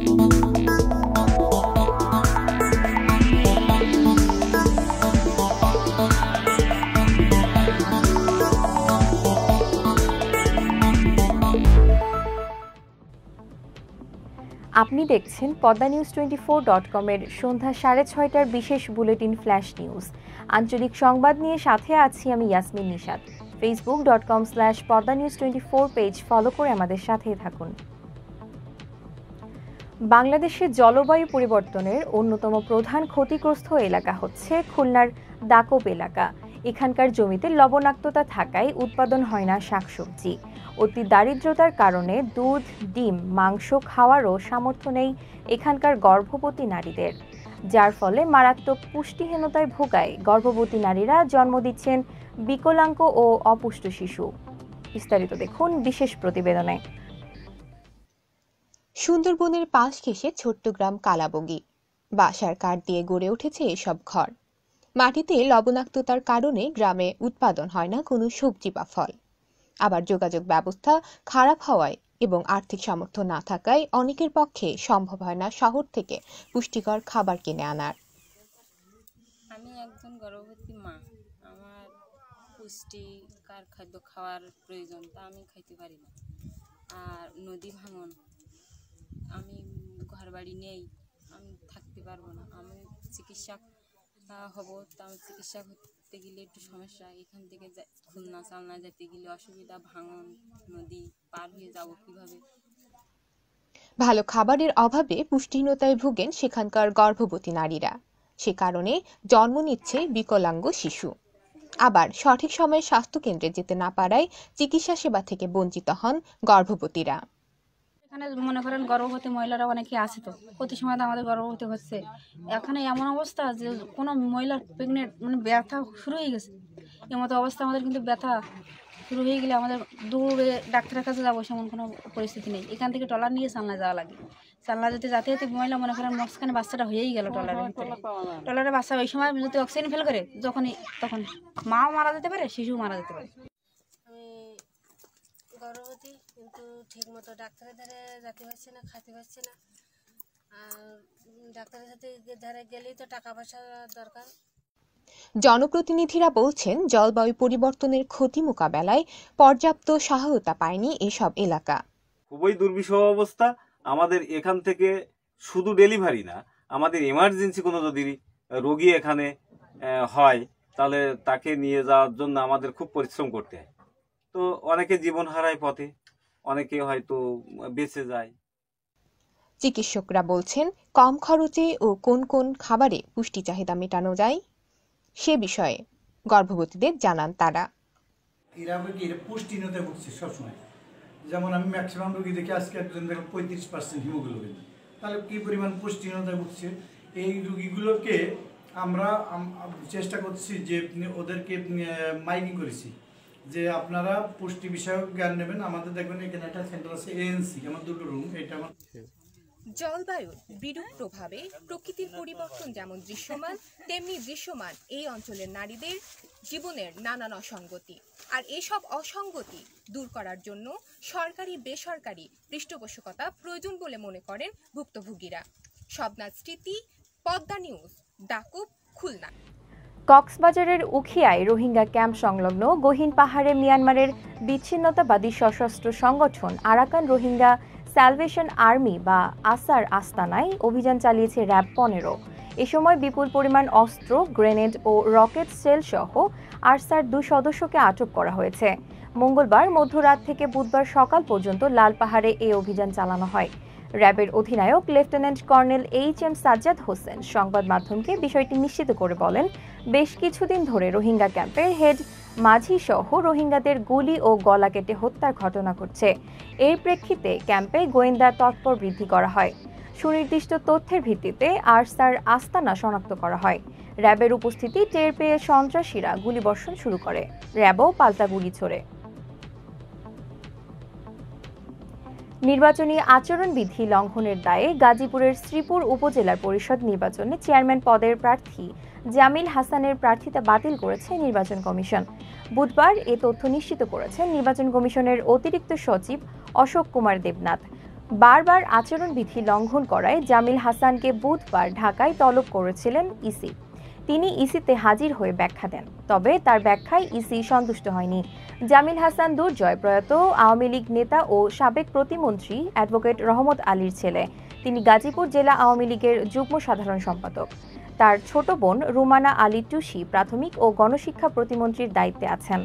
আপনি দেখছেন poddanews24.com এর সন্ধ্যা 6:30টার বিশেষ বুলেটিন ফ্ল্যাশ নিউজ। আঞ্চলিক সংবাদ নিয়ে সাথে আছি আমি Yasmin Nishat. facebook.com/poddanews24 page follow করে আমাদের সাথেই থাকুন। বাংলাদেশের জলবায়ু পরিবর্তনের অন্যতম প্রধান ক্ষতিগ্রস্ত এলাকা হচ্ছে খুলনার দাকব এলাকা। এখানকার জমিতে লবণাক্ততা থাকায় উৎপাদন হয় না শাকসবজি। অতি দারিদ্রতার কারণে দুধ, ডিম, মাংস খাওয়ারও সামর্থ্য নেই এখানকার গর্ভবতী নারীদের, যার ফলে মারাত্মক পুষ্টিহীনতায় ভোগায় গর্ভবতী নারীরা জন্ম দিচ্ছেন বিকলাঙ্গ ও অপুষ্ট শিশু। বিস্তারিত দেখুন বিশেষ প্রতিবেদনে। সুন্দরবনের পাশ ঘেঁষে ছোট্ট গ্রাম কালাবগি। বাঁশের কাঠ দিয়ে গড়ে উঠেছে এসব ঘর। মাটিতে লবণাক্ততার কারণে গ্রামে উৎপাদন হয় না কোনো সবজি বা ফল। আবার যোগাযোগ ব্যবস্থা খারাপ হওয়ায় এবং আর্থিক সামর্থ্য না থাকায় অনেকের পক্ষে সম্ভব হয় না শহর থেকে পুষ্টিকর খাবার কিনে আনার। আমি একজন গর্ভবতী মা, আমার পুষ্টিকর খাদ্য খাওয়ার প্রয়োজন, তা আমি খাইতে পারি না। আর নদী ভাঙন, আমি ঘর বাড়ি নেই, আমি থাকতে পারবো না। আমি চিকিৎসা হব, তা আমি চিকিৎসা করতে গেলে একটু সমস্যা। এখান থেকে খুলনা চালনা যেতে গেলে অসুবিধা, ভাঙন, নদী পার হয়ে যাব কিভাবে। ভালো খাবারের অভাবে পুষ্টিহীনতায় ভুগেন সেখানকার গর্ভবতী নারীরা। সে কারণে জন্ম নিচ্ছে বিকলাঙ্গ শিশু। আবার সঠিক সময়ে স্বাস্থ্য কেন্দ্রে যেতে না পারায় চিকিৎসা সেবা থেকে বঞ্চিত হন গর্ভবতীরা। এখানে মনে করেন গর্ভবতী মহিলারা অনেকে আছে, তো প্রতি সময় তো আমাদের গর্ভবতী হচ্ছে। এখানে এমন অবস্থা যে কোনো মহিলার প্রেগনেন্ট মানে ব্যথা শুরু হয়ে গেছে, এমতো অবস্থা আমাদের কিন্তু ব্যথা শুরু হয়ে গেলে আমাদের দূরে ডাক্তারের কাছে যাবো সেমন কোনো পরিস্থিতি নেই। এখান থেকে ট্রলার নিয়ে চালনা যাওয়া লাগে। চালনা যেতে যাতে মহিলা মনে করেন মাঝখানে বাচ্চাটা হয়েই গেল ট্রলারের ভিতরে। ট্রলারের বাচ্চা ওই সময় যদি অক্সিজেন ফেল করে তখন মাও মারা যেতে পারে, শিশু মারা যেতে পারে। গর্ভবতী, কিন্তু ঠিক মতো ডাক্তারের ধারে যেতে পারছে না, খেতে পারছে না। আর ডাক্তারের সাথে ধারে গেলেই তো টাকা পয়সা দরকার। জনপ্রতিনিধিরা বলছেন জলবায়ু পরিবর্তনের ক্ষতি মোকাবেলায় পর্যাপ্ত সহায়তা পায়নি এসব এলাকা। খুবই দুর্বিষহ অবস্থা। আমাদের এখান থেকে শুধু ডেলিভারি না, আমাদের এমার্জেন্সি কোনো যদি রোগী এখানে হয় তাহলে তাকে নিয়ে যাওয়ার জন্য আমাদের খুব পরিশ্রম করতে হয়। তো অনেকে জীবন হারায় পথে, অনেকে হয়তো বেঁচে যায়। চিকিৎসকরা বলছেন কম খরচে ও কোন কোন খাবারে পুষ্টি চাহিদা মেটানো যায় সে বিষয়ে গর্ভবতীদের জানান তারা। এরা পুষ্টিহীনতায় ভুগছে সবসময়। যেমন আমি ম্যাক্সিমাম রোগী দেখি আজকে একজন দেখলাম 35% হিমোগ্লোবিন, তাহলে কি পরিমাণ পুষ্টিহীনতায় ভুগছে। এই রোগীগুলোকে আমরা চেষ্টা করছি যে ওদেরকে মাইকিং করেছি যে আপনারা পুষ্টি বিষয়ক জ্ঞান নেবেন। আমাদের দেখবেন এখানে একটা সেন্টার আছে ANC, আমার 2টো রুম। এটা আমার জলবায়ুর বিরূপ প্রভাবে প্রকৃতির পরিবর্তন যেমন দৃশ্যমান, তেমনি দৃশ্যমান এই অঞ্চলের নারীদের জীবনের নানান অসঙ্গতি। আর এসব অসঙ্গতি দূর করার জন্য সরকারি বেসরকারি পৃষ্ঠপোষকতা প্রয়োজন বলে মনে করেন ভুক্তভোগীরা। শবনাজ স্মৃতি, পদ্মা নিউজ, দাকব, খুলনা। কক্সবাজারের উখিয়ায় রোহিঙ্গা ক্যাম্প সংলগ্ন গহীন পাহাড়ে মিয়ানমারের বিচ্ছিন্নতাবাদী সশস্ত্র সংগঠন আরাকান রোহিঙ্গা স্যালভেশন আর্মি বা আসার আস্তানায় অভিযান চালিয়েছে র্যাব 15। এ সময় বিপুল পরিমাণ অস্ত্র, গ্রেনেড ও রকেট সেল সহ আরসার 2 সদস্যকে আটক করা হয়েছে। মঙ্গলবার মধ্যরাত থেকে বুধবার সকাল পর্যন্ত লাল পাহাড়ে এই অভিযান চালানো হয়। র্যাবের অধিনায়ক lieutenant colonel HM Sajjad Hossain সংবাদ মাধ্যমকে বিষয়টি নিশ্চিত করে বলেন, বেশ কিছুদিন ধরে রোহিঙ্গা ক্যাম্পের হেড মাঝি সহ রোহিঙ্গাদের গুলি ও গলা কেটে হত্যার ঘটনা ঘটছে। এর প্রেক্ষিতে ক্যাম্পে গোয়েন্দা তৎপর বৃদ্ধি করা হয়। সুনির্দিষ্ট তথ্যের ভিত্তিতে আরসার আস্তানা শনাক্ত করা হয়। র্যাবের উপস্থিতি টের পেয়ে সন্ত্রাসীরা গুলিবর্ষণ শুরু করে। র্যাবও পাল্টা গুলি ছোড়ে। নির্বাচনী আচরণবিধি লঙ্ঘনের দায়ে গাজীপুরের শ্রীপুর উপজেলা পরিষদ নির্বাচনে চেয়ারম্যান পদের প্রার্থী জামিল হাসানের প্রার্থিতা বাতিল করেছে নির্বাচন কমিশন। বুধবার এ তথ্য নিশ্চিত করেছেন নির্বাচন কমিশনের অতিরিক্ত সচিব অশোক কুমার দেবনাথ। বারবার আচরণবিধি লঙ্ঘন করায় জামিল হাসানকে বুধবার ঢাকায় তলব করেছিলেন ইসি। তিনি ইসিতে হাজির হয়ে ব্যাখ্যা দেন, তবে তার ব্যাখ্যায় ইসি সন্তুষ্ট হয়নি। জামিল হাসান দুর্জয় প্রয়াত আওয়ামী লীগ নেতা ও সাবেক প্রতিমন্ত্রী অ্যাডভোকেট রহমত আলীর ছেলে। তিনি গাজীপুর জেলা আওয়ামী লীগের যুগ্ম সাধারণ সম্পাদক। তার ছোট বোন রুমানা আলী টুসি প্রাথমিক ও গণশিক্ষা প্রতিমন্ত্রীর দায়িত্বে আছেন।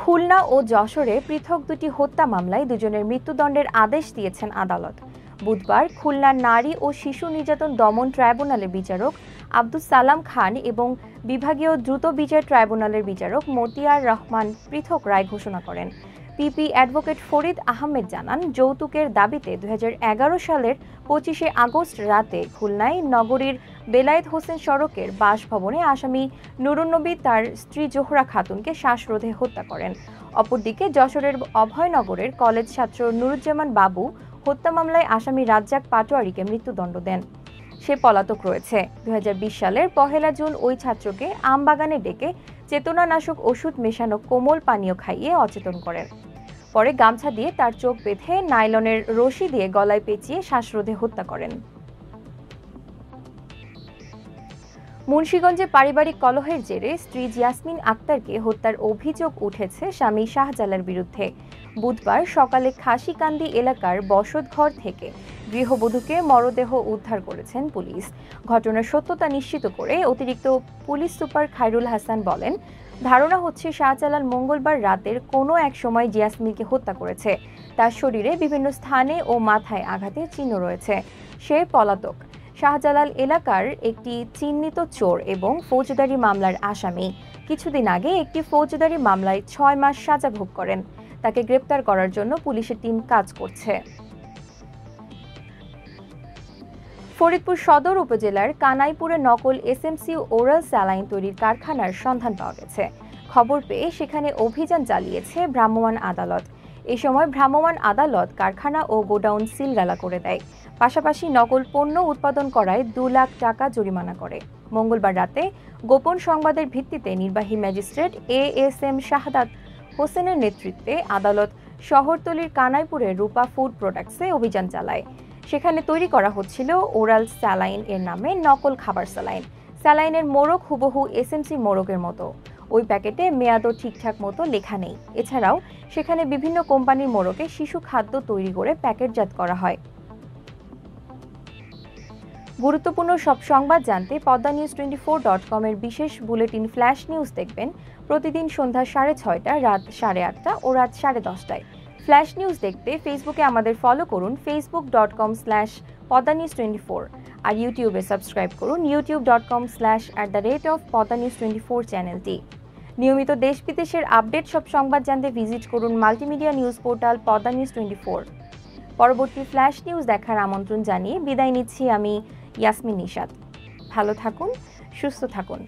খুলনা ও যশোরে পৃথক দুটি হত্যা মামলায় দুজনের মৃত্যুদণ্ডের আদেশ দিয়েছেন আদালত। বুধবার খুলনার নারী ও শিশু নির্যাতন দমন ট্রাইব্যুনালের বিচারক আব্দুস সালাম খান এবং বিভাগীয় দ্রুত বিচার ট্রাইব্যুনালের বিচারক মতিয়ার রহমান পৃথক রায় ঘোষণা করেন। পিপি অ্যাডভোকেট ফরিদ আহমেদ জানান, যৌতুকের দাবিতে 2011 সালের 25 আগস্ট রাতে খুলনায় নগরীর বেলায়েত হোসেন সড়কের বাসভবনে আসামি নুরুন্নবী তার স্ত্রী জোহরা খাতুনকে শ্বাসরোধে হত্যা করেন। অপরদিকে যশোরের অভয়নগরের কলেজ ছাত্র নুরুজ্জামান বাবু হত্যা মামলায় আসামি রাজ্জাক পাটোয়ারিকে মৃত্যুদণ্ড দেন। সে পলাতক রয়েছে। 2020 সালের 1 জুন ওই ছাত্রকে আমবাগানে ডেকে চেতনানাশক ওষুধ মেশানো কোমল পানীয় খাইয়ে অচেতন করেন। পরে গামছা দিয়ে তার চোখ বেঁধে নাইলনের রশি দিয়ে গলায় পেঁচিয়ে শ্বাসরোধে হত্যা করেন। মুন্সিগঞ্জে পারিবারিক কলহের জেরে স্ত্রী ইয়াসমিন আক্তারকে হত্যার অভিযোগ উঠেছে স্বামী শাহজালালের বিরুদ্ধে। বুধবার সকালে খাসিকান্দি এলাকার বসতঘর থেকে গৃহবধূকে মরদেহ উদ্ধার করেছেন পুলিশ। ঘটনার সত্যতা নিশ্চিত করে অতিরিক্ত পুলিশ সুপার খায়রুল হাসান বলেন, ধারণা হচ্ছে শাহজালাল মঙ্গলবার রাতের কোনো এক সময় ইয়াসমিনকে হত্যা করেছে। তার শরীরে বিভিন্ন স্থানে ও মাথায় আঘাতের চিহ্ন রয়েছে। সে পলাতক। শাহজালাল এলাকার একটি চিহ্নিত চোর এবং ফৌজদারি মামলার আসামি। কিছুদিন আগে একটি ফৌজদারি মামলায় 6 মাস সাজা ভোগ করেন। তাকে গ্রেপ্তার করার জন্য পুলিশের টিম কাজ করছে। ফরিদপুর সদর উপজেলার কানাইপুরে নকল এসএমসি ওরাল স্যালাইন তৈরির কারখানার সন্ধান পাওয়া গেছে। খবর পেয়ে সেখানে অভিযান চালিয়েছে ভ্রাম্যমাণ আদালত। এ সময় ভ্রাম্যমাণ আদালত কারখানা ও গোডাউন সিলগালা করে দেয়। পাশাপাশি নকল পণ্য উৎপাদন করায় 2 লাখ টাকা জরিমানা করে। মঙ্গলবার রাতে গোপন সংবাদের ভিত্তিতে নির্বাহী ম্যাজিস্ট্রেট ASM শাহাদাত হোসেনের নেতৃত্বে আদালত শহরতলির কানাইপুরের রূপা ফুড প্রোডাক্টসে অভিযান চালায়। সেখানে তৈরি করা হচ্ছিল ওরাল স্যালাইন এর নামে নকল খাবার স্যালাইন। স্যালাইনের মোড়ক হুবহু এসএমসি মোড়কের মতো। ওই প্যাকেটে মেয়াদও ঠিকঠাক মতো লেখা নেই। এছাড়াও সেখানে বিভিন্ন কোম্পানির মোড়কে শিশু খাদ্য তৈরি করে প্যাকেটজাত করা হয়। গুরুত্বপূর্ণ সব সংবাদ জানতে poddanews24.com এর বিশেষ বুলেটিন ফ্ল্যাশ নিউজ দেখবেন প্রতিদিন সন্ধ্যা 6:30, রাত 8:30 ও রাত 10:30টায়। ফ্ল্যাশ নিউজ দেখতে ফেসবুকে আমাদের ফলো করুন facebook.com/poddanews24 আর ইউটিউবে সাবস্ক্রাইব করুন youtube.com/@poddanews24 চ্যানেলটি। নিয়মিত দেশ বিদেশের আপডেট সব সংবাদ জানতে ভিজিট করুন মাল্টিমিডিয়া নিউজ পোর্টাল poddanews24। পরবর্তী ফ্ল্যাশ নিউজ দেখার আমন্ত্রণ জানিয়ে বিদায় নিচ্ছি আমি ইয়াসমিন নিশাত। ভালো থাকুন, সুস্থ থাকুন।